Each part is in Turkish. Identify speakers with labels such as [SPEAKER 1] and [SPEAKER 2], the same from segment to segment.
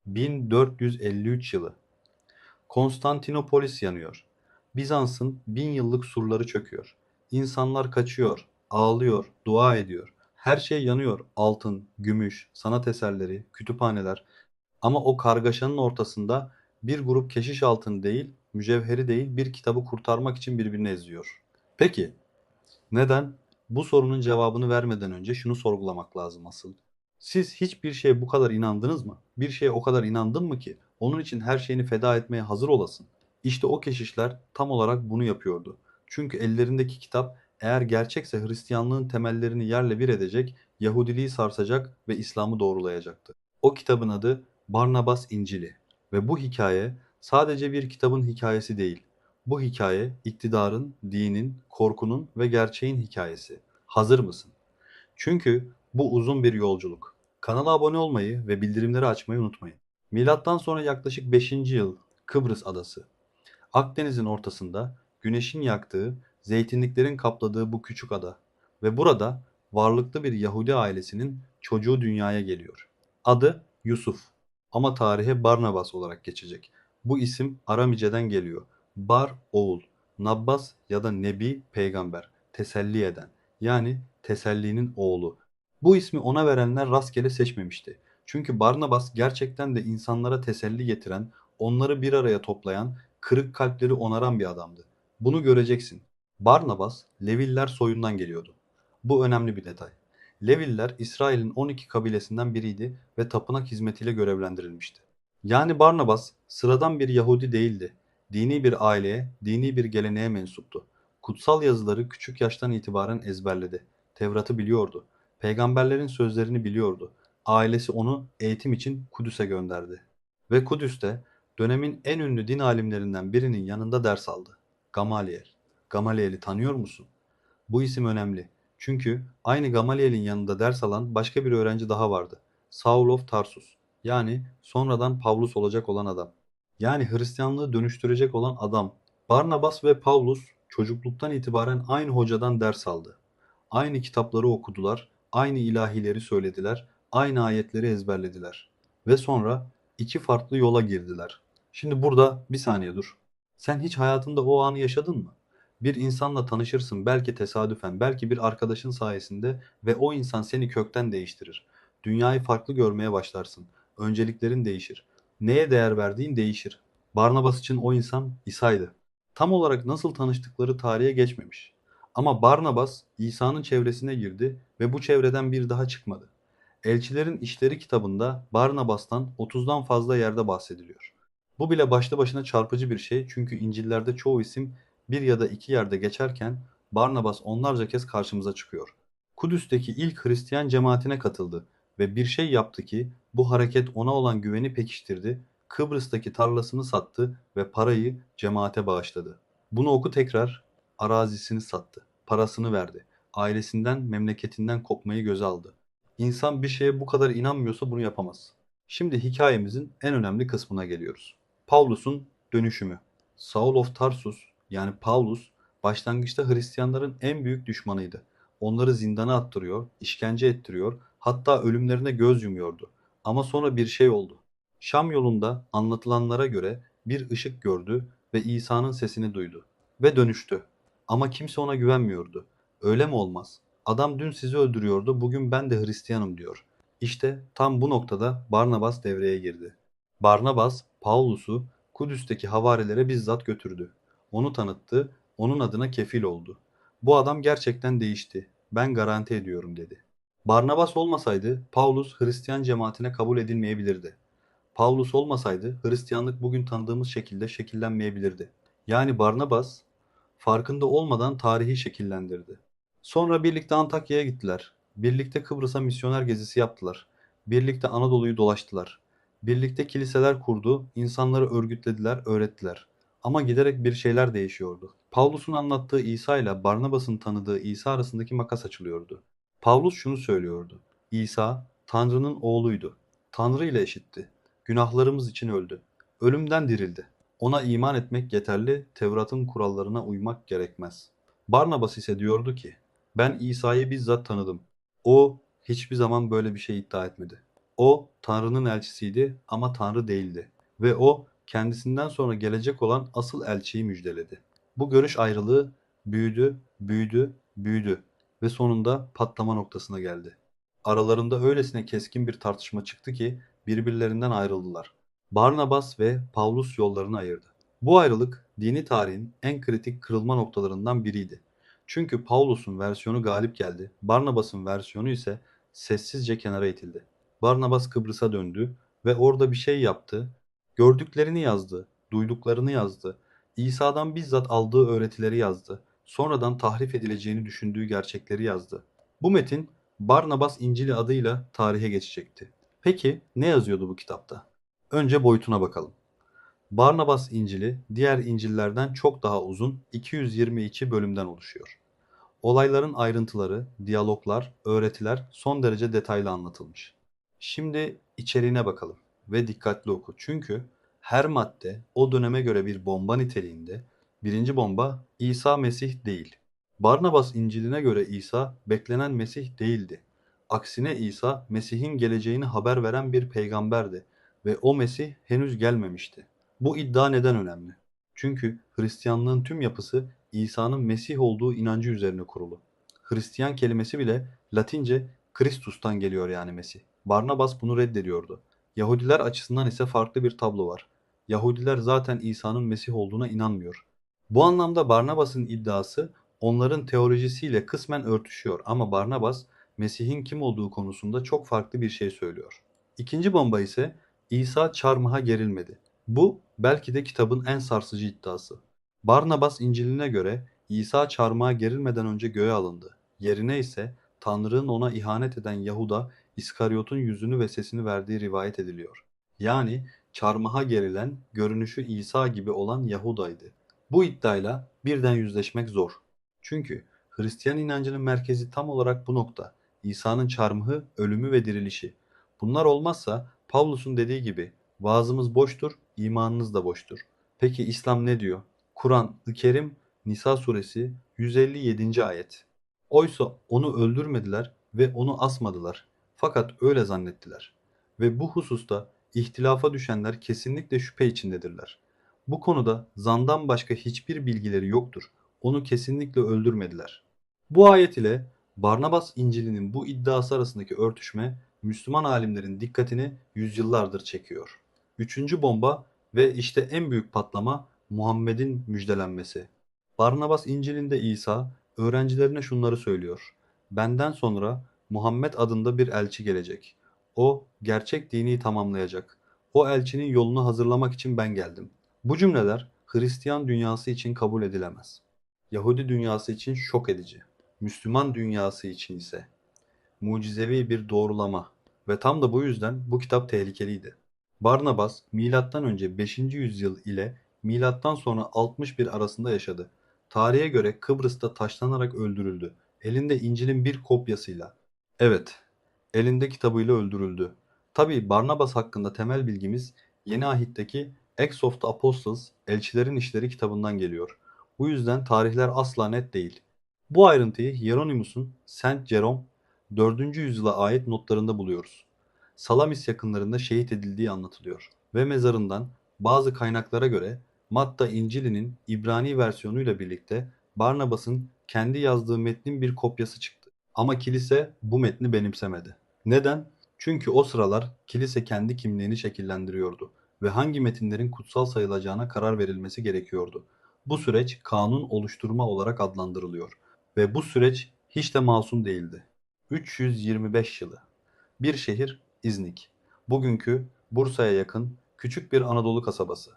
[SPEAKER 1] 1453 yılı. Konstantinopolis yanıyor. Bizans'ın 1000 yıllık surları çöküyor. İnsanlar kaçıyor, ağlıyor, dua ediyor. Her şey yanıyor. Altın, gümüş, sanat eserleri, kütüphaneler. Ama o kargaşanın ortasında bir grup keşiş altın değil, mücevheri değil, bir kitabı kurtarmak için birbirini eziyor. Peki, neden? Bu sorunun cevabını vermeden önce şunu sorgulamak lazım asıl. Siz hiçbir şeye bu kadar inandınız mı? Bir şeye o kadar inandın mı ki onun için her şeyini feda etmeye hazır olasın? İşte o keşişler tam olarak bunu yapıyordu. Çünkü ellerindeki kitap eğer gerçekse Hristiyanlığın temellerini yerle bir edecek, Yahudiliği sarsacak ve İslam'ı doğrulayacaktı. O kitabın adı Barnabas İncili ve bu hikaye sadece bir kitabın hikayesi değil. Bu hikaye iktidarın, dinin, korkunun ve gerçeğin hikayesi. Hazır mısın? Çünkü bu uzun bir yolculuk. Kanala abone olmayı ve bildirimleri açmayı unutmayın. Milattan sonra yaklaşık 5. yıl Kıbrıs adası. Akdeniz'in ortasında güneşin yaktığı, zeytinliklerin kapladığı bu küçük ada ve burada varlıklı bir Yahudi ailesinin çocuğu dünyaya geliyor. Adı Yusuf ama tarihe Barnabas olarak geçecek. Bu isim Aramice'den geliyor. Bar oğul, Nabbas ya da Nebi peygamber, teselli eden yani tesellinin oğlu. Bu ismi ona verenler rastgele seçmemişti. Çünkü Barnabas gerçekten de insanlara teselli getiren, onları bir araya toplayan, kırık kalpleri onaran bir adamdı. Bunu göreceksin. Barnabas, Leviller soyundan geliyordu. Bu önemli bir detay. Leviller, İsrail'in 12 kabilesinden biriydi ve tapınak hizmetiyle görevlendirilmişti. Yani Barnabas, sıradan bir Yahudi değildi. Dini bir aileye, dini bir geleneğe mensuptu. Kutsal yazıları küçük yaştan itibaren ezberledi. Tevrat'ı biliyordu. Peygamberlerin sözlerini biliyordu. Ailesi onu eğitim için Kudüs'e gönderdi. Ve Kudüs'te dönemin en ünlü din alimlerinden birinin yanında ders aldı. Gamaliel. Gamaliel'i tanıyor musun? Bu isim önemli. Çünkü aynı Gamaliel'in yanında ders alan başka bir öğrenci daha vardı. Saul of Tarsus. Yani sonradan Pavlus olacak olan adam. Yani Hristiyanlığı dönüştürecek olan adam. Barnabas ve Pavlus çocukluktan itibaren aynı hocadan ders aldı. Aynı kitapları okudular, aynı ilahileri söylediler, aynı ayetleri ezberlediler. Ve sonra iki farklı yola girdiler. Şimdi burada bir saniye dur. Sen hiç hayatında o anı yaşadın mı? Bir insanla tanışırsın belki tesadüfen, belki bir arkadaşın sayesinde ve o insan seni kökten değiştirir. Dünyayı farklı görmeye başlarsın. Önceliklerin değişir. Neye değer verdiğin değişir. Barnabas için o insan İsa'ydı. Tam olarak nasıl tanıştıkları tarihe geçmemiş. Ama Barnabas İsa'nın çevresine girdi ve bu çevreden bir daha çıkmadı. Elçilerin İşleri kitabında Barnabas'tan 30'dan fazla yerde bahsediliyor. Bu bile başlı başına çarpıcı bir şey çünkü İncil'lerde çoğu isim bir ya da iki yerde geçerken Barnabas onlarca kez karşımıza çıkıyor. Kudüs'teki ilk Hristiyan cemaatine katıldı ve bir şey yaptı ki bu hareket ona olan güveni pekiştirdi, Kıbrıs'taki tarlasını sattı ve parayı cemaate bağışladı. Bunu oku tekrar, arazisini sattı, parasını verdi, ailesinden, memleketinden kopmayı göze aldı. İnsan bir şeye bu kadar inanmıyorsa bunu yapamaz. Şimdi hikayemizin en önemli kısmına geliyoruz. Pavlus'un dönüşümü. Saul of Tarsus yani Paulus başlangıçta Hristiyanların en büyük düşmanıydı. Onları zindana attırıyor, işkence ettiriyor, hatta ölümlerine göz yumuyordu. Ama sonra bir şey oldu. Şam yolunda anlatılanlara göre bir ışık gördü ve İsa'nın sesini duydu ve dönüştü. Ama kimse ona güvenmiyordu. Öyle mi olmaz? Adam dün sizi öldürüyordu, bugün ben de Hristiyanım diyor. İşte tam bu noktada Barnabas devreye girdi. Barnabas, Pavlus'u Kudüs'teki havarilere bizzat götürdü. Onu tanıttı, onun adına kefil oldu. Bu adam gerçekten değişti. Ben garanti ediyorum dedi. Barnabas olmasaydı Paulus Hristiyan cemaatine kabul edilmeyebilirdi. Paulus olmasaydı Hristiyanlık bugün tanıdığımız şekilde şekillenmeyebilirdi. Yani Barnabas farkında olmadan tarihi şekillendirdi. Sonra birlikte Antakya'ya gittiler. Birlikte Kıbrıs'a misyoner gezisi yaptılar. Birlikte Anadolu'yu dolaştılar. Birlikte kiliseler kurdu, insanları örgütlediler, öğrettiler. Ama giderek bir şeyler değişiyordu. Pavlus'un anlattığı İsa ile Barnabas'ın tanıdığı İsa arasındaki makas açılıyordu. Pavlus şunu söylüyordu. İsa, Tanrı'nın oğluydu. Tanrı ile eşitti. Günahlarımız için öldü. Ölümden dirildi. Ona iman etmek yeterli, Tevrat'ın kurallarına uymak gerekmez. Barnabas ise diyordu ki, ben İsa'yı bizzat tanıdım. O hiçbir zaman böyle bir şey iddia etmedi. O Tanrı'nın elçisiydi ama Tanrı değildi ve o kendisinden sonra gelecek olan asıl elçiyi müjdeledi. Bu görüş ayrılığı büyüdü, büyüdü, büyüdü ve sonunda patlama noktasına geldi. Aralarında öylesine keskin bir tartışma çıktı ki birbirlerinden ayrıldılar. Barnabas ve Pavlus yollarını ayırdı. Bu ayrılık dini tarihin en kritik kırılma noktalarından biriydi. Çünkü Pavlus'un versiyonu galip geldi, Barnabas'ın versiyonu ise sessizce kenara itildi. Barnabas Kıbrıs'a döndü ve orada bir şey yaptı. Gördüklerini yazdı, duyduklarını yazdı. İsa'dan bizzat aldığı öğretileri yazdı. Sonradan tahrif edileceğini düşündüğü gerçekleri yazdı. Bu metin Barnabas İncili adıyla tarihe geçecekti. Peki ne yazıyordu bu kitapta? Önce boyutuna bakalım. Barnabas İncili diğer İncil'lerden çok daha uzun 222 bölümden oluşuyor. Olayların ayrıntıları, diyaloglar, öğretiler son derece detaylı anlatılmış. Şimdi içeriğine bakalım ve dikkatli oku. Çünkü her madde o döneme göre bir bomba niteliğinde. Birinci bomba İsa Mesih değil. Barnabas İncil'ine göre İsa beklenen Mesih değildi. Aksine İsa Mesih'in geleceğini haber veren bir peygamberdi ve o Mesih henüz gelmemişti. Bu iddia neden önemli? Çünkü Hristiyanlığın tüm yapısı İsa'nın Mesih olduğu inancı üzerine kurulu. Hristiyan kelimesi bile Latince Christus'tan geliyor, yani Mesih. Barnabas bunu reddediyordu. Yahudiler açısından ise farklı bir tablo var. Yahudiler zaten İsa'nın Mesih olduğuna inanmıyor. Bu anlamda Barnabas'ın iddiası onların teolojisiyle kısmen örtüşüyor ama Barnabas Mesih'in kim olduğu konusunda çok farklı bir şey söylüyor. İkinci bomba ise İsa çarmıha gerilmedi. Bu belki de kitabın en sarsıcı iddiası. Barnabas İncil'ine göre İsa çarmıha gerilmeden önce göğe alındı. Yerine ise Tanrı'nın ona ihanet eden Yahuda İskaryot'un yüzünü ve sesini verdiği rivayet ediliyor. Yani çarmıha gerilen, görünüşü İsa gibi olan Yahuda'ydı. Bu iddiayla birden yüzleşmek zor. Çünkü Hristiyan inancının merkezi tam olarak bu nokta. İsa'nın çarmıhı, ölümü ve dirilişi. Bunlar olmazsa Pavlus'un dediği gibi vaazımız boştur, imanınız da boştur. Peki İslam ne diyor? Kur'an-ı Kerim Nisa suresi 157. ayet. Oysa onu öldürmediler ve onu asmadılar. Fakat öyle zannettiler. Ve bu hususta ihtilafa düşenler kesinlikle şüphe içindedirler. Bu konuda zandan başka hiçbir bilgileri yoktur. Onu kesinlikle öldürmediler. Bu ayet ile Barnabas İncil'inin bu iddiası arasındaki örtüşme Müslüman alimlerin dikkatini yüzyıllardır çekiyor. Üçüncü bomba ve işte en büyük patlama Muhammed'in müjdelenmesi. Barnabas İncil'inde İsa öğrencilerine şunları söylüyor. Benden sonra Muhammed adında bir elçi gelecek. O gerçek dini tamamlayacak. O elçinin yolunu hazırlamak için ben geldim. Bu cümleler Hristiyan dünyası için kabul edilemez. Yahudi dünyası için şok edici. Müslüman dünyası için ise mucizevi bir doğrulama ve tam da bu yüzden bu kitap tehlikeliydi. Barnabas milattan önce 5. yüzyıl ile milattan sonra 61 arasında yaşadı. Tarihe göre Kıbrıs'ta taşlanarak öldürüldü. Elinde İncil'in bir kopyasıyla. Evet, elinde kitabıyla öldürüldü. Tabii Barnabas hakkında temel bilgimiz Yeni Ahit'teki Acts of the Apostles, Elçilerin İşleri kitabından geliyor. Bu yüzden tarihler asla net değil. Bu ayrıntıyı Hieronymus'un Saint Jerome 4. yüzyıla ait notlarında buluyoruz. Salamis yakınlarında şehit edildiği anlatılıyor ve mezarından bazı kaynaklara göre Matta İncil'inin İbrani versiyonuyla birlikte Barnabas'ın kendi yazdığı metnin bir kopyası çıktı. Ama kilise bu metni benimsemedi. Neden? Çünkü o sıralar kilise kendi kimliğini şekillendiriyordu ve hangi metinlerin kutsal sayılacağına karar verilmesi gerekiyordu. Bu süreç kanun oluşturma olarak adlandırılıyor ve bu süreç hiç de masum değildi. 325 yılı. Bir şehir İznik. Bugünkü Bursa'ya yakın küçük bir Anadolu kasabası.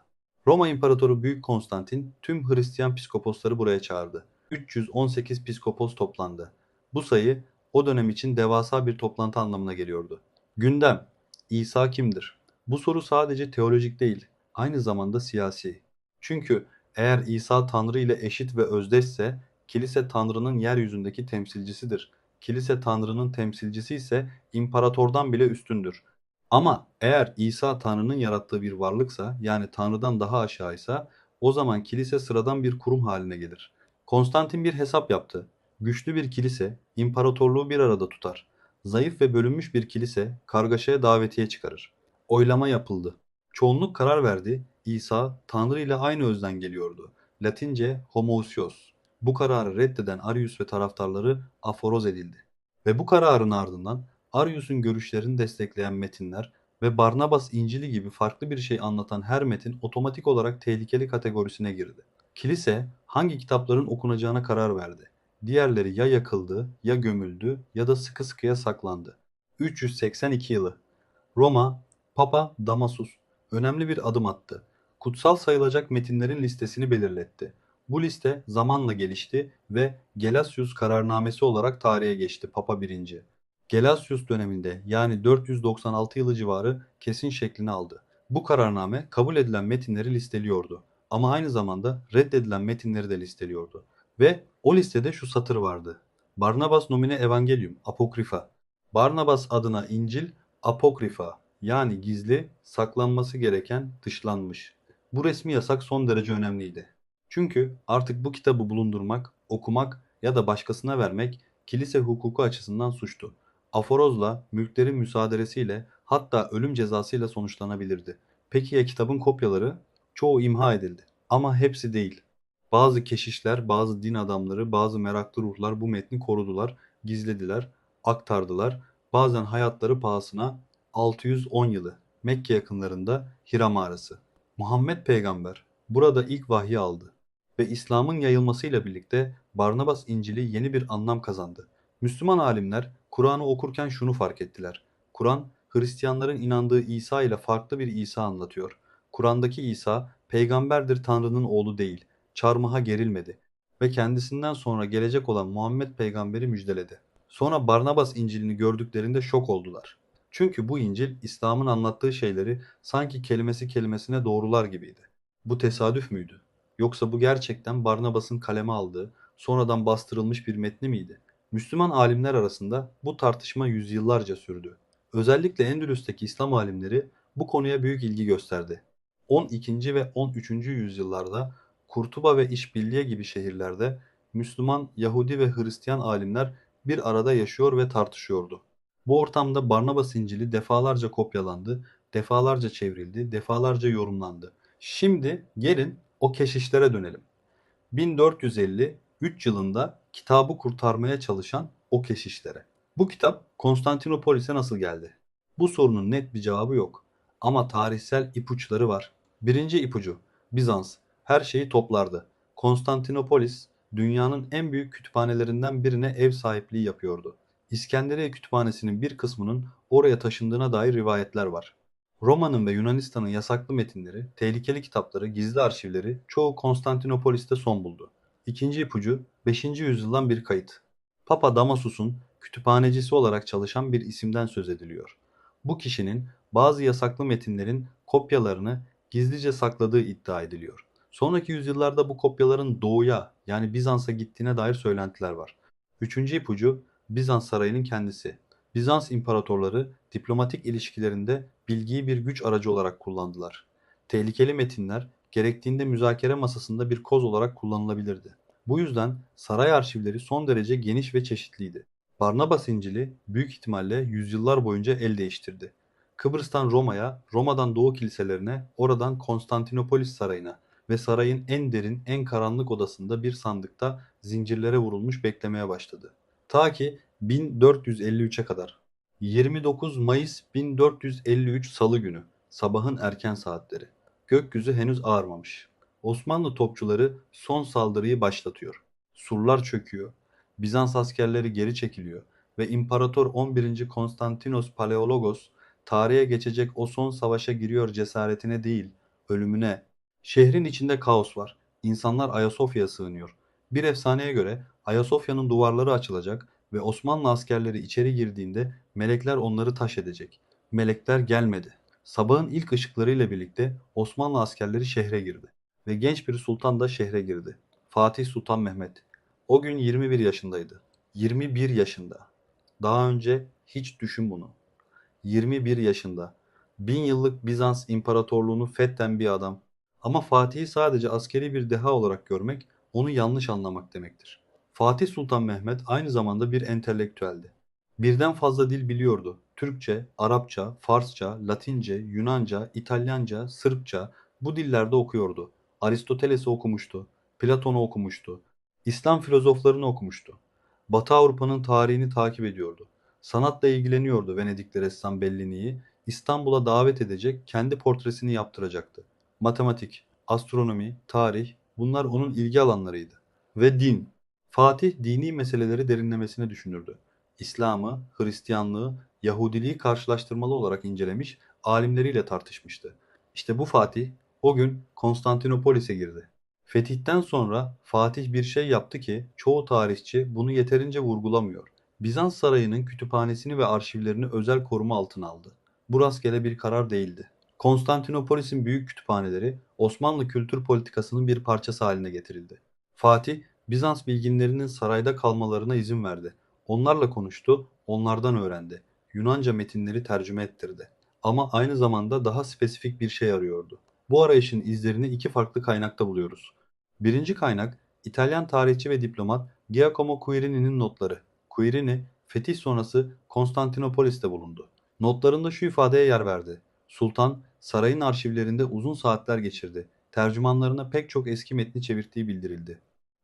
[SPEAKER 1] Roma İmparatoru Büyük Konstantin tüm Hristiyan piskoposları buraya çağırdı. 318 piskopos toplandı. Bu sayı o dönem için devasa bir toplantı anlamına geliyordu. Gündem: İsa kimdir? Bu soru sadece teolojik değil, aynı zamanda siyasi. Çünkü eğer İsa Tanrı ile eşit ve özdeşse, kilise Tanrı'nın yeryüzündeki temsilcisidir. Kilise Tanrı'nın temsilcisi ise imparatordan bile üstündür. Ama eğer İsa Tanrı'nın yarattığı bir varlıksa, yani Tanrı'dan daha aşağıysa, o zaman kilise sıradan bir kurum haline gelir. Konstantin bir hesap yaptı. Güçlü bir kilise imparatorluğu bir arada tutar. Zayıf ve bölünmüş bir kilise kargaşaya davetiye çıkarır. Oylama yapıldı. Çoğunluk karar verdi. İsa Tanrı ile aynı özden geliyordu. Latince homoousios. Bu kararı reddeden Arius ve taraftarları aforoz edildi. Ve bu kararın ardından Arius'un görüşlerini destekleyen metinler ve Barnabas İncili gibi farklı bir şey anlatan her metin otomatik olarak tehlikeli kategorisine girdi. Kilise hangi kitapların okunacağına karar verdi. Diğerleri ya yakıldı, ya gömüldü ya da sıkı sıkıya saklandı. 382 yılı. Roma, Papa Damasus önemli bir adım attı. Kutsal sayılacak metinlerin listesini belirletti. Bu liste zamanla gelişti ve Gelasius kararnamesi olarak tarihe geçti Papa 1. Gelasius döneminde yani 496 yılı civarı kesin şeklini aldı. Bu kararname kabul edilen metinleri listeliyordu ama aynı zamanda reddedilen metinleri de listeliyordu. Ve o listede şu satır vardı. Barnabas nomine evangelium apokrifa. Barnabas adına İncil apokrifa yani gizli, saklanması gereken, dışlanmış. Bu resmi yasak son derece önemliydi. Çünkü artık bu kitabı bulundurmak, okumak ya da başkasına vermek kilise hukuku açısından suçtu. Aforozla, mülklerin müsaaderesiyle hatta ölüm cezasıyla sonuçlanabilirdi. Peki ya kitabın kopyaları? Çoğu imha edildi. Ama hepsi değil. Bazı keşişler, bazı din adamları, bazı meraklı ruhlar bu metni korudular, gizlediler, aktardılar. Bazen hayatları pahasına 610 yılı Mekke yakınlarında Hira mağarası. Muhammed peygamber burada ilk vahyi aldı ve İslam'ın yayılmasıyla birlikte Barnabas İncil'i yeni bir anlam kazandı. Müslüman alimler Kur'an'ı okurken şunu fark ettiler. Kur'an Hristiyanların inandığı İsa ile farklı bir İsa anlatıyor. Kur'an'daki İsa peygamberdir, Tanrı'nın oğlu değil. Çarmıha gerilmedi ve kendisinden sonra gelecek olan Muhammed peygamberi müjdeledi. Sonra Barnabas İncil'ini gördüklerinde şok oldular. Çünkü bu İncil İslam'ın anlattığı şeyleri sanki kelimesi kelimesine doğrular gibiydi. Bu tesadüf müydü? Yoksa bu gerçekten Barnabas'ın kaleme aldığı, sonradan bastırılmış bir metni miydi? Müslüman alimler arasında bu tartışma yüzyıllarca sürdü. Özellikle Endülüs'teki İslam alimleri bu konuya büyük ilgi gösterdi. 12. ve 13. yüzyıllarda Kurtuba ve İşbilliye gibi şehirlerde Müslüman, Yahudi ve Hristiyan alimler bir arada yaşıyor ve tartışıyordu. Bu ortamda Barnabas İncil'i defalarca kopyalandı, defalarca çevrildi, defalarca yorumlandı. Şimdi gelin o keşişlere dönelim. 1453 yılında kitabı kurtarmaya çalışan o keşişlere. Bu kitap Konstantinopolis'e nasıl geldi? Bu sorunun net bir cevabı yok. Ama tarihsel ipuçları var. Birinci ipucu Bizans her şeyi toplardı. Konstantinopolis dünyanın en büyük kütüphanelerinden birine ev sahipliği yapıyordu. İskenderiye Kütüphanesi'nin bir kısmının oraya taşındığına dair rivayetler var. Roma'nın ve Yunanistan'ın yasaklı metinleri, tehlikeli kitapları, gizli arşivleri çoğu Konstantinopolis'te son buldu. İkinci ipucu 5. yüzyıldan bir kayıt. Papa Damasus'un kütüphanecisi olarak çalışan bir isimden söz ediliyor. Bu kişinin bazı yasaklı metinlerin kopyalarını gizlice sakladığı iddia ediliyor. Sonraki yüzyıllarda bu kopyaların doğuya yani Bizans'a gittiğine dair söylentiler var. Üçüncü ipucu Bizans sarayının kendisi. Bizans imparatorları diplomatik ilişkilerinde bilgiyi bir güç aracı olarak kullandılar. Tehlikeli metinler gerektiğinde müzakere masasında bir koz olarak kullanılabilirdi. Bu yüzden saray arşivleri son derece geniş ve çeşitliydi. Barnabas İncil'i büyük ihtimalle yüzyıllar boyunca el değiştirdi. Kıbrıs'tan Roma'ya, Roma'dan Doğu kiliselerine, oradan Konstantinopolis sarayına ve sarayın en derin, en karanlık odasında bir sandıkta zincirlere vurulmuş beklemeye başladı. Ta ki 1453'e kadar. 29 Mayıs 1453 Salı günü, sabahın erken saatleri. Gökyüzü henüz ağarmamış. Osmanlı topçuları son saldırıyı başlatıyor. Surlar çöküyor, Bizans askerleri geri çekiliyor ve İmparator 11. Konstantinos Paleologos tarihe geçecek o son savaşa giriyor cesaretine değil, ölümüne. Şehrin içinde kaos var. İnsanlar Ayasofya'ya sığınıyor. Bir efsaneye göre Ayasofya'nın duvarları açılacak ve Osmanlı askerleri içeri girdiğinde melekler onları taş edecek. Melekler gelmedi. Sabahın ilk ışıklarıyla birlikte Osmanlı askerleri şehre girdi ve genç bir sultan da şehre girdi. Fatih Sultan Mehmet. O gün 21 yaşındaydı. 21 yaşında. Daha önce hiç düşün bunu. 21 yaşında. 1000 yıllık Bizans İmparatorluğunu fetheden bir adam. Ama Fatih'i sadece askeri bir deha olarak görmek, onu yanlış anlamak demektir. Fatih Sultan Mehmet aynı zamanda bir entelektüeldi. Birden fazla dil biliyordu. Türkçe, Arapça, Farsça, Latince, Yunanca, İtalyanca, Sırpça, bu dillerde okuyordu. Aristoteles'i okumuştu. Platon'u okumuştu. İslam filozoflarını okumuştu. Batı Avrupa'nın tarihini takip ediyordu. Sanatla ilgileniyordu. Venedikli ressam Bellini'yi İstanbul'a davet edecek, kendi portresini yaptıracaktı. Matematik, astronomi, tarih, bunlar onun ilgi alanlarıydı. Ve din. Fatih dini meseleleri derinlemesine düşünürdü. İslam'ı, Hristiyanlığı, Yahudiliği karşılaştırmalı olarak incelemiş, alimleriyle tartışmıştı. İşte bu Fatih o gün Konstantinopolis'e girdi. Fetihten sonra Fatih bir şey yaptı ki çoğu tarihçi bunu yeterince vurgulamıyor. Bizans sarayının kütüphanesini ve arşivlerini özel koruma altına aldı. Bu rastgele bir karar değildi. Konstantinopolis'in büyük kütüphaneleri Osmanlı kültür politikasının bir parçası haline getirildi. Fatih, Bizans bilginlerinin sarayda kalmalarına izin verdi. Onlarla konuştu, onlardan öğrendi. Yunanca metinleri tercüme ettirdi. Ama aynı zamanda daha spesifik bir şey arıyordu. Bu arayışın izlerini iki farklı kaynakta buluyoruz. Birinci kaynak, İtalyan tarihçi ve diplomat Giacomo Quirini'nin notları. Quirini, fetih sonrası Konstantinopolis'te bulundu. Notlarında şu ifadeye yer verdi. Sultan, sarayın arşivlerinde uzun saatler geçirdi. Tercümanlarına pek çok eski metni çevirdiği bildirildi.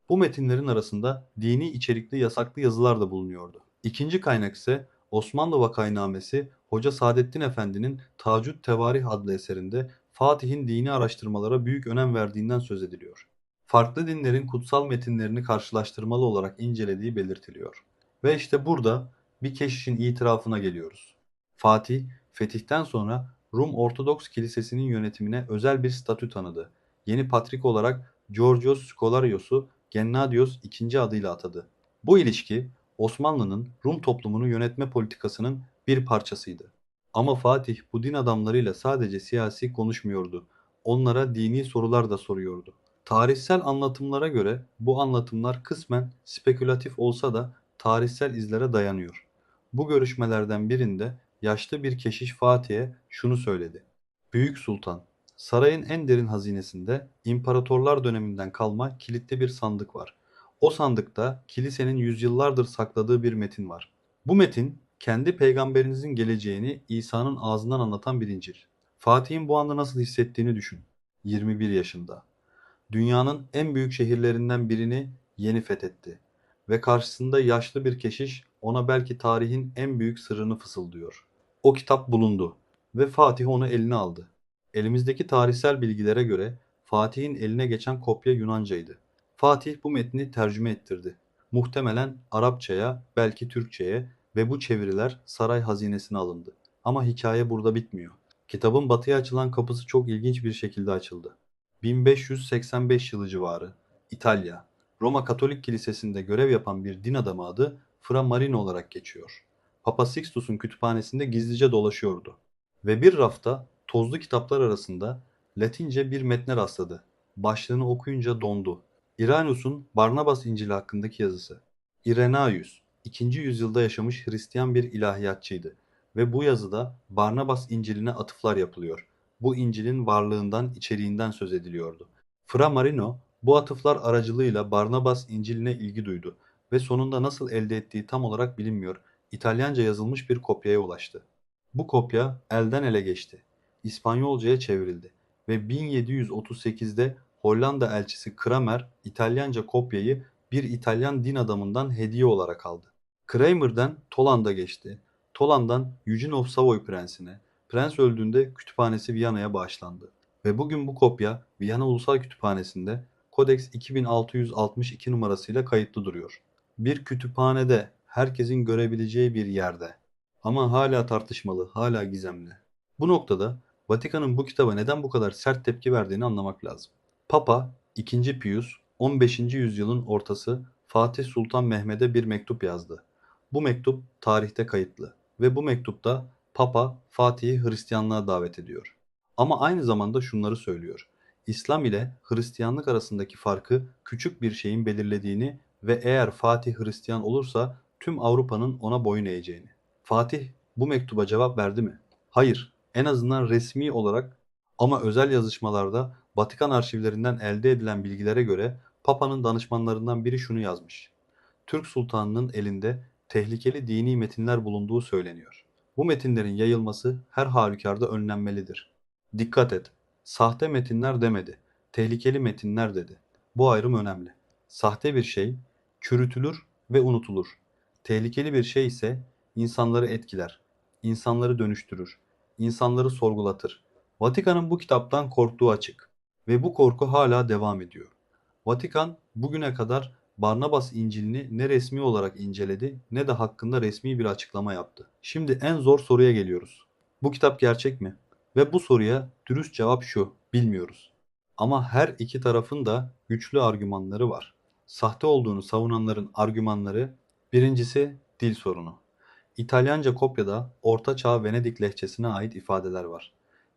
[SPEAKER 1] Bu metinlerin arasında dini içerikli yasaklı yazılar da bulunuyordu. İkinci kaynak ise Osmanlı Vakainamesi Hoca Saadettin Efendi'nin Tacüd Tevarih adlı eserinde Fatih'in dini araştırmalara büyük önem verdiğinden söz ediliyor. Farklı dinlerin kutsal metinlerini karşılaştırmalı olarak incelediği belirtiliyor. Ve işte burada bir keşişin itirafına geliyoruz. Fatih, fetihten sonra Rum Ortodoks Kilisesi'nin yönetimine özel bir statü tanıdı. Yeni patrik olarak Georgios Skolarios'u Gennadios II adıyla atadı. Bu ilişki Osmanlı'nın Rum toplumunu yönetme politikasının bir parçasıydı. Ama Fatih bu din adamlarıyla sadece siyasi konuşmuyordu. Onlara dini sorular da soruyordu. Tarihsel anlatımlara göre bu anlatımlar kısmen spekülatif olsa da tarihsel izlere dayanıyor. Bu görüşmelerden birinde yaşlı bir keşiş Fatih'e şunu söyledi. Büyük Sultan, sarayın en derin hazinesinde imparatorlar döneminden kalma kilitli bir sandık var. O sandıkta kilisenin yüzyıllardır sakladığı bir metin var. Bu metin kendi peygamberinizin geleceğini İsa'nın ağzından anlatan bir İncil. Fatih'in bu anda nasıl hissettiğini düşün. 21 yaşında. Dünyanın en büyük şehirlerinden birini yeni fethetti. Ve karşısında yaşlı bir keşiş ona belki tarihin en büyük sırrını fısıldıyor. O kitap bulundu ve Fatih onu eline aldı. Elimizdeki tarihsel bilgilere göre Fatih'in eline geçen kopya Yunancaydı. Fatih bu metni tercüme ettirdi. Muhtemelen Arapçaya, belki Türkçeye ve bu çeviriler saray hazinesine alındı. Ama hikaye burada bitmiyor. Kitabın batıya açılan kapısı çok ilginç bir şekilde açıldı. 1585 yılı civarı İtalya, Roma Katolik Kilisesi'nde görev yapan bir din adamı adı Fra Marino olarak geçiyor. Papa Sixtus'un kütüphanesinde gizlice dolaşıyordu ve bir rafta tozlu kitaplar arasında Latince bir metne rastladı. Başlığını okuyunca dondu. Irenaeus'un Barnabas İncili hakkındaki yazısı. Irenaeus, 2. yüzyılda yaşamış Hristiyan bir ilahiyatçıydı ve bu yazıda Barnabas İncil'ine atıflar yapılıyor. Bu İncil'in varlığından, içeriğinden söz ediliyordu. Fra Marino bu atıflar aracılığıyla Barnabas İncil'ine ilgi duydu ve sonunda nasıl elde ettiği tam olarak bilinmiyor. İtalyanca yazılmış bir kopyaya ulaştı. Bu kopya elden ele geçti. İspanyolcaya çevrildi ve 1738'de Hollanda elçisi Kramer İtalyanca kopyayı bir İtalyan din adamından hediye olarak aldı. Kramer'den Toland'a geçti. Toland'dan Eugene of Savoy prensine. Prens öldüğünde kütüphanesi Viyana'ya bağışlandı. Ve bugün bu kopya Viyana Ulusal Kütüphanesi'nde Codex 2662 numarasıyla kayıtlı duruyor. Bir kütüphanede, herkesin görebileceği bir yerde. Ama hala tartışmalı, hala gizemli. Bu noktada Vatikan'ın bu kitaba neden bu kadar sert tepki verdiğini anlamak lazım. Papa II. Pius 15. yüzyılın ortası Fatih Sultan Mehmed'e bir mektup yazdı. Bu mektup tarihte kayıtlı ve bu mektupta Papa Fatih'i Hristiyanlığa davet ediyor. Ama aynı zamanda şunları söylüyor. İslam ile Hristiyanlık arasındaki farkı küçük bir şeyin belirlediğini ve eğer Fatih Hristiyan olursa tüm Avrupa'nın ona boyun eğeceğini. Fatih bu mektuba cevap verdi mi? Hayır, en azından resmi olarak, ama özel yazışmalarda Vatikan arşivlerinden elde edilen bilgilere göre Papa'nın danışmanlarından biri şunu yazmış. Türk sultanının elinde tehlikeli dini metinler bulunduğu söyleniyor. Bu metinlerin yayılması her halükarda önlenmelidir. Dikkat et, sahte metinler demedi, tehlikeli metinler dedi. Bu ayrım önemli. Sahte bir şey çürütülür ve unutulur. Tehlikeli bir şey ise insanları etkiler, insanları dönüştürür, insanları sorgulatır. Vatikan'ın bu kitaptan korktuğu açık ve bu korku hala devam ediyor. Vatikan bugüne kadar Barnabas İncil'ini ne resmi olarak inceledi ne de hakkında resmi bir açıklama yaptı. Şimdi en zor soruya geliyoruz. Bu kitap gerçek mi? Ve bu soruya dürüst cevap şu: bilmiyoruz. Ama her iki tarafın da güçlü argümanları var. Sahte olduğunu savunanların argümanları: birincisi dil sorunu. İtalyanca kopyada Orta Çağ Venedik lehçesine ait ifadeler var.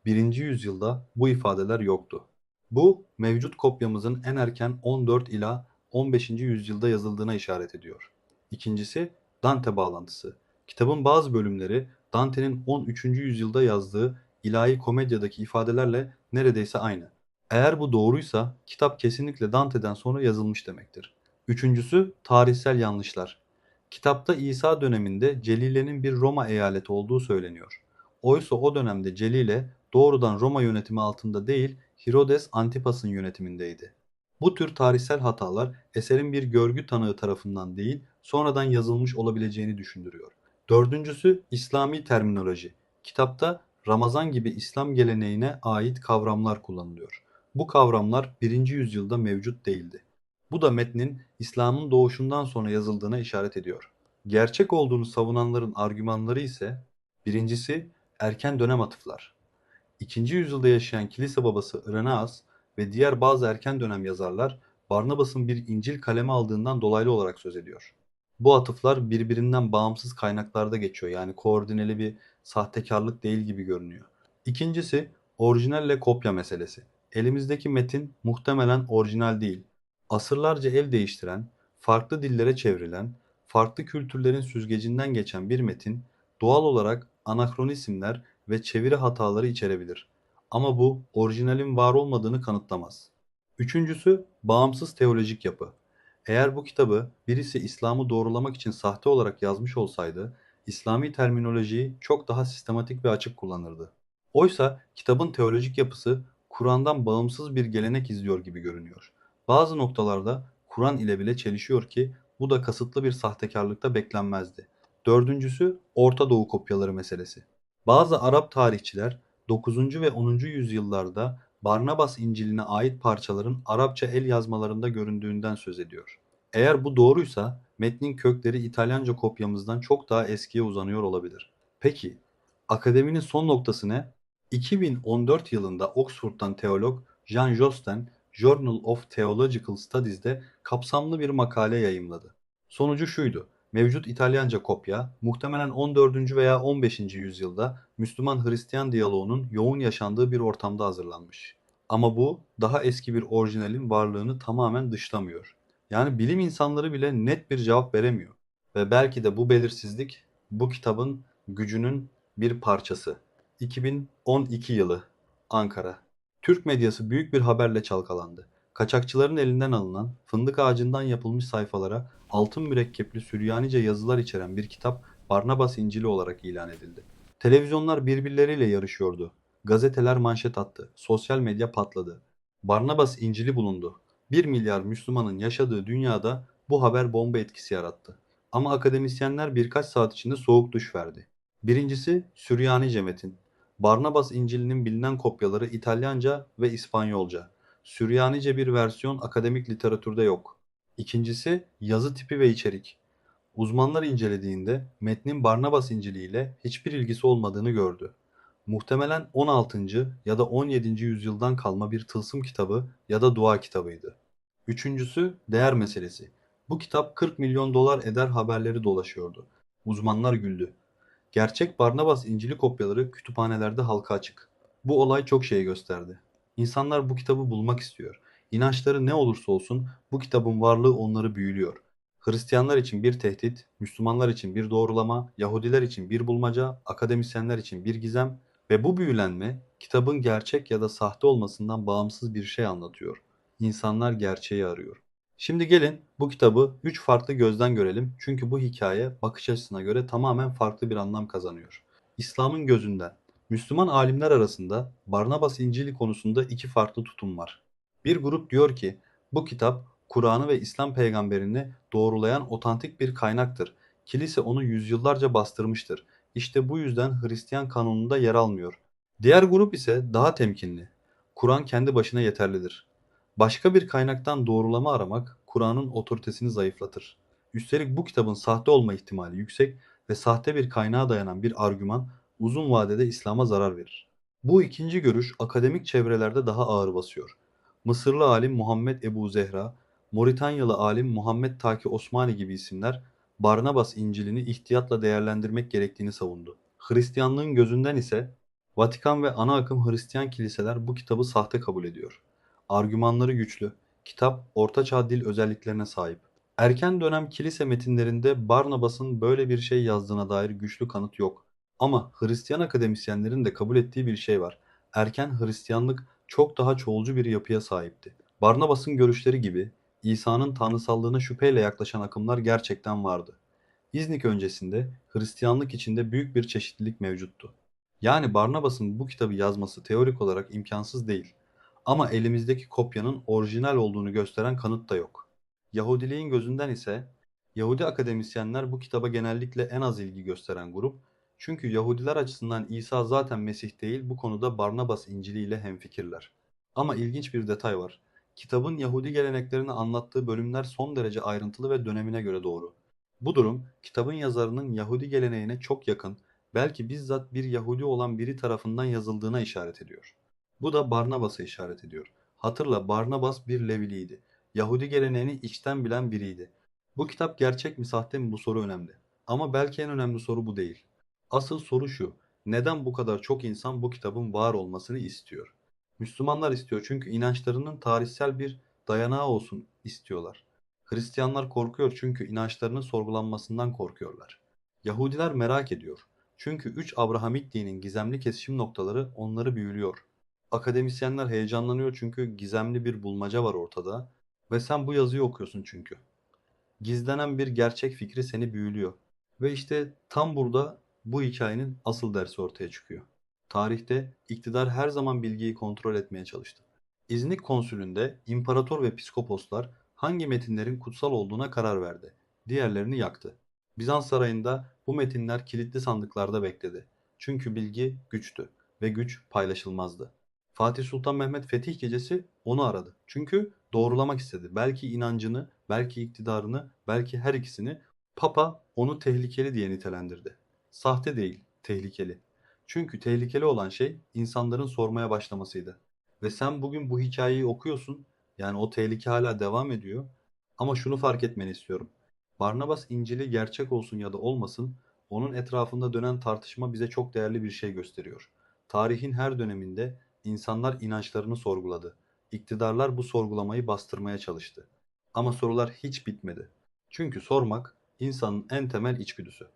[SPEAKER 1] Birinci yüzyılda bu ifadeler yoktu. Bu mevcut kopyamızın en erken 14 ila 15. yüzyılda yazıldığına işaret ediyor. İkincisi Dante bağlantısı. Kitabın bazı bölümleri Dante'nin 13. yüzyılda yazdığı İlahi Komedya'daki ifadelerle neredeyse aynı. Eğer bu doğruysa kitap kesinlikle Dante'den sonra yazılmış demektir. Üçüncüsü tarihsel yanlışlar. Kitapta İsa döneminde Celile'nin bir Roma eyaleti olduğu söyleniyor. Oysa o dönemde Celile doğrudan Roma yönetimi altında değil, Herodes Antipas'ın yönetimindeydi. Bu tür tarihsel hatalar eserin bir görgü tanığı tarafından değil, sonradan yazılmış olabileceğini düşündürüyor. Dördüncüsü İslami terminoloji. Kitapta Ramazan gibi İslam geleneğine ait kavramlar kullanılıyor. Bu kavramlar 1. yüzyılda mevcut değildi. Bu da metnin İslam'ın doğuşundan sonra yazıldığına işaret ediyor. Gerçek olduğunu savunanların argümanları ise: birincisi erken dönem atıflar. 2. yüzyılda yaşayan kilise babası Irenaeus ve diğer bazı erken dönem yazarlar Barnabas'ın bir İncil kaleme aldığından dolaylı olarak söz ediyor. Bu atıflar birbirinden bağımsız kaynaklarda geçiyor, yani koordineli bir sahtekarlık değil gibi görünüyor. İkincisi orijinalle kopya meselesi. Elimizdeki metin muhtemelen orijinal değil. Asırlarca el değiştiren, farklı dillere çevrilen, farklı kültürlerin süzgecinden geçen bir metin doğal olarak anakronizmler ve çeviri hataları içerebilir. Ama bu orijinalin var olmadığını kanıtlamaz. Üçüncüsü bağımsız teolojik yapı. Eğer bu kitabı birisi İslam'ı doğrulamak için sahte olarak yazmış olsaydı, İslami terminolojiyi çok daha sistematik ve açık kullanırdı. Oysa kitabın teolojik yapısı Kur'an'dan bağımsız bir gelenek izliyor gibi görünüyor. Bazı noktalarda Kur'an ile bile çelişiyor ki bu da kasıtlı bir sahtekarlıkta beklenmezdi. Dördüncüsü Orta Doğu kopyaları meselesi. Bazı Arap tarihçiler 9. ve 10. yüzyıllarda Barnabas İncil'ine ait parçaların Arapça el yazmalarında göründüğünden söz ediyor. Eğer bu doğruysa metnin kökleri İtalyanca kopyamızdan çok daha eskiye uzanıyor olabilir. Peki, akademinin son noktası ne? 2014 yılında Oxford'dan teolog Jean Josten, Journal of Theological Studies'de kapsamlı bir makale yayımladı. Sonucu şuydu: mevcut İtalyanca kopya, muhtemelen 14. veya 15. yüzyılda Müslüman-Hristiyan diyaloğunun yoğun yaşandığı bir ortamda hazırlanmış. Ama bu, daha eski bir orijinalin varlığını tamamen dışlamıyor. Yani bilim insanları bile net bir cevap veremiyor. Ve belki de bu belirsizlik, bu kitabın gücünün bir parçası. 2012 yılı, Ankara. Türk medyası büyük bir haberle çalkalandı. Kaçakçıların elinden alınan, fındık ağacından yapılmış sayfalara altın mürekkepli Süryanice yazılar içeren bir kitap Barnabas İncili olarak ilan edildi. Televizyonlar birbirleriyle yarışıyordu. Gazeteler manşet attı. Sosyal medya patladı. Barnabas İncili bulundu. 1 milyar Müslümanın yaşadığı dünyada bu haber bomba etkisi yarattı. Ama akademisyenler birkaç saat içinde soğuk duş verdi. Birincisi Süryanice metin. Barnabas İncil'inin bilinen kopyaları İtalyanca ve İspanyolca. Süryanice bir versiyon akademik literatürde yok. İkincisi yazı tipi ve içerik. Uzmanlar incelediğinde metnin Barnabas İncili ile hiçbir ilgisi olmadığını gördü. Muhtemelen 16. ya da 17. yüzyıldan kalma bir tılsım kitabı ya da dua kitabıydı. Üçüncüsü değer meselesi. Bu kitap 40 milyon dolar eder haberleri dolaşıyordu. Uzmanlar güldü. Gerçek Barnabas İncili kopyaları kütüphanelerde halka açık. Bu olay çok şey gösterdi. İnsanlar bu kitabı bulmak istiyor. İnançları ne olursa olsun bu kitabın varlığı onları büyülüyor. Hristiyanlar için bir tehdit, Müslümanlar için bir doğrulama, Yahudiler için bir bulmaca, akademisyenler için bir gizem ve bu büyülenme kitabın gerçek ya da sahte olmasından bağımsız bir şey anlatıyor. İnsanlar gerçeği arıyor. Şimdi gelin bu kitabı 3 farklı gözden görelim. Çünkü bu hikaye bakış açısına göre tamamen farklı bir anlam kazanıyor. İslam'ın gözünden. Müslüman alimler arasında Barnabas İncil'i konusunda iki farklı tutum var. Bir grup diyor ki bu kitap Kur'an'ı ve İslam peygamberini doğrulayan otantik bir kaynaktır. Kilise onu yüzyıllarca bastırmıştır. İşte bu yüzden Hristiyan kanonunda yer almıyor. Diğer grup ise daha temkinli. Kur'an kendi başına yeterlidir. Başka bir kaynaktan doğrulama aramak Kur'an'ın otoritesini zayıflatır. Üstelik bu kitabın sahte olma ihtimali yüksek ve sahte bir kaynağa dayanan bir argüman uzun vadede İslam'a zarar verir. Bu ikinci görüş akademik çevrelerde daha ağır basıyor. Mısırlı alim Muhammed Ebu Zehra, Moritanyalı alim Muhammed Taki Osmani gibi isimler Barnabas İncil'ini ihtiyatla değerlendirmek gerektiğini savundu. Hristiyanlığın gözünden ise Vatikan ve ana akım Hristiyan kiliseler bu kitabı sahte kabul ediyor. Argümanları güçlü. Kitap Orta Çağ dil özelliklerine sahip. Erken dönem kilise metinlerinde Barnabas'ın böyle bir şey yazdığına dair güçlü kanıt yok. Ama Hristiyan akademisyenlerin de kabul ettiği bir şey var. Erken Hristiyanlık çok daha çoğulcu bir yapıya sahipti. Barnabas'ın görüşleri gibi İsa'nın tanrısallığına şüpheyle yaklaşan akımlar gerçekten vardı. İznik öncesinde Hristiyanlık içinde büyük bir çeşitlilik mevcuttu. Yani Barnabas'ın bu kitabı yazması teorik olarak imkansız değil. Ama elimizdeki kopyanın orijinal olduğunu gösteren kanıt da yok. Yahudiliğin gözünden ise Yahudi akademisyenler bu kitaba genellikle en az ilgi gösteren grup. Çünkü Yahudiler açısından İsa zaten Mesih değil, bu konuda Barnabas İncili ile hemfikirler. Ama ilginç bir detay var. Kitabın Yahudi geleneklerini anlattığı bölümler son derece ayrıntılı ve dönemine göre doğru. Bu durum kitabın yazarının Yahudi geleneğine çok yakın, belki bizzat bir Yahudi olan biri tarafından yazıldığına işaret ediyor. Bu da Barnabas'a işaret ediyor. Hatırla, Barnabas bir Leviliydi. Yahudi geleneğini içten bilen biriydi. Bu kitap gerçek mi sahte mi, bu soru önemli. Ama belki en önemli soru bu değil. Asıl soru şu: neden bu kadar çok insan bu kitabın var olmasını istiyor? Müslümanlar istiyor çünkü inançlarının tarihsel bir dayanağı olsun istiyorlar. Hristiyanlar korkuyor çünkü inançlarının sorgulanmasından korkuyorlar. Yahudiler merak ediyor. Çünkü 3 Abrahamik dinin gizemli kesişim noktaları onları büyülüyor. Akademisyenler heyecanlanıyor çünkü gizemli bir bulmaca var ortada ve sen bu yazıyı okuyorsun çünkü. Gizlenen bir gerçek fikri seni büyülüyor. Ve işte tam burada bu hikayenin asıl dersi ortaya çıkıyor. Tarihte iktidar her zaman bilgiyi kontrol etmeye çalıştı. İznik konsülünde imparator ve piskoposlar hangi metinlerin kutsal olduğuna karar verdi. Diğerlerini yaktı. Bizans sarayında bu metinler kilitli sandıklarda bekledi. Çünkü bilgi güçtü ve güç paylaşılmazdı. Fatih Sultan Mehmet Fetih Gecesi onu aradı. Çünkü doğrulamak istedi. Belki inancını, belki iktidarını, belki her ikisini. Papa onu tehlikeli diye nitelendirdi. Sahte değil, tehlikeli. Çünkü tehlikeli olan şey insanların sormaya başlamasıydı. Ve sen bugün bu hikayeyi okuyorsun. Yani o tehlike hala devam ediyor. Ama şunu fark etmeni istiyorum. Barnabas İncil'i gerçek olsun ya da olmasın, onun etrafında dönen tartışma bize çok değerli bir şey gösteriyor. Tarihin her döneminde insanlar inançlarını sorguladı. İktidarlar bu sorgulamayı bastırmaya çalıştı. Ama sorular hiç bitmedi. Çünkü sormak insanın en temel içgüdüsü.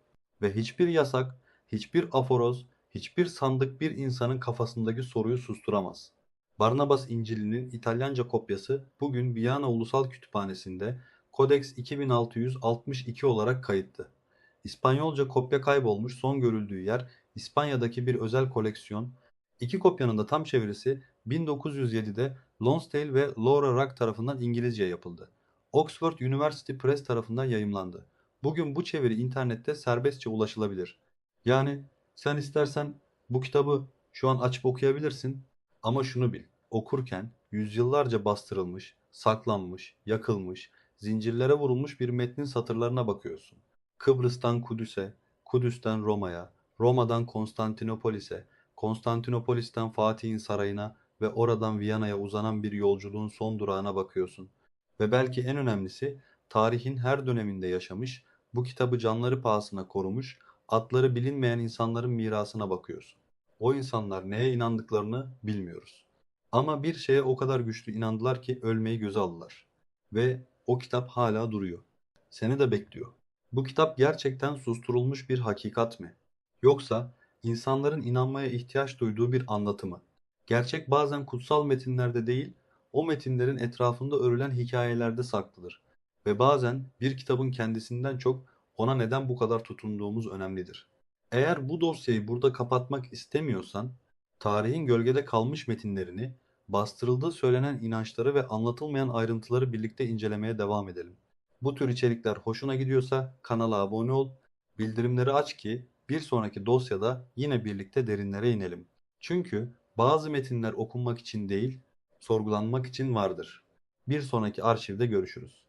[SPEAKER 1] Ve hiçbir yasak, hiçbir aforoz, hiçbir sandık bir insanın kafasındaki soruyu susturamaz. Barnabas İncil'inin İtalyanca kopyası bugün Viyana Ulusal Kütüphanesi'nde Codex 2662 olarak kayıtlı. İspanyolca kopya kaybolmuş, son görüldüğü yer İspanya'daki bir özel koleksiyon. İki kopyanın da tam çevirisi 1907'de Lonsdale ve Laura Ruck tarafından İngilizceye yapıldı. Oxford University Press tarafından yayımlandı. Bugün bu çeviri internette serbestçe ulaşılabilir. Yani sen istersen bu kitabı şu an açıp okuyabilirsin. Ama şunu bil, okurken yüzyıllarca bastırılmış, saklanmış, yakılmış, zincirlere vurulmuş bir metnin satırlarına bakıyorsun. Kıbrıs'tan Kudüs'e, Kudüs'ten Roma'ya, Roma'dan Konstantinopolis'e, Konstantinopolis'ten Fatih'in sarayına ve oradan Viyana'ya uzanan bir yolculuğun son durağına bakıyorsun. Ve belki en önemlisi, tarihin her döneminde yaşamış, bu kitabı canları pahasına korumuş, adları bilinmeyen insanların mirasına bakıyorsun. O insanlar neye inandıklarını bilmiyoruz. Ama bir şeye o kadar güçlü inandılar ki ölmeyi göze aldılar. Ve o kitap hala duruyor. Seni de bekliyor. Bu kitap gerçekten susturulmuş bir hakikat mi? Yoksa insanların inanmaya ihtiyaç duyduğu bir anlatı mı? Gerçek bazen kutsal metinlerde değil, o metinlerin etrafında örülen hikayelerde saklıdır. Ve bazen bir kitabın kendisinden çok ona neden bu kadar tutunduğumuz önemlidir. Eğer bu dosyayı burada kapatmak istemiyorsan, tarihin gölgede kalmış metinlerini, bastırıldığı söylenen inançları ve anlatılmayan ayrıntıları birlikte incelemeye devam edelim. Bu tür içerikler hoşuna gidiyorsa kanala abone ol, bildirimleri aç ki bir sonraki dosyada yine birlikte derinlere inelim. Çünkü bazı metinler okunmak için değil, sorgulanmak için vardır. Bir sonraki arşivde görüşürüz.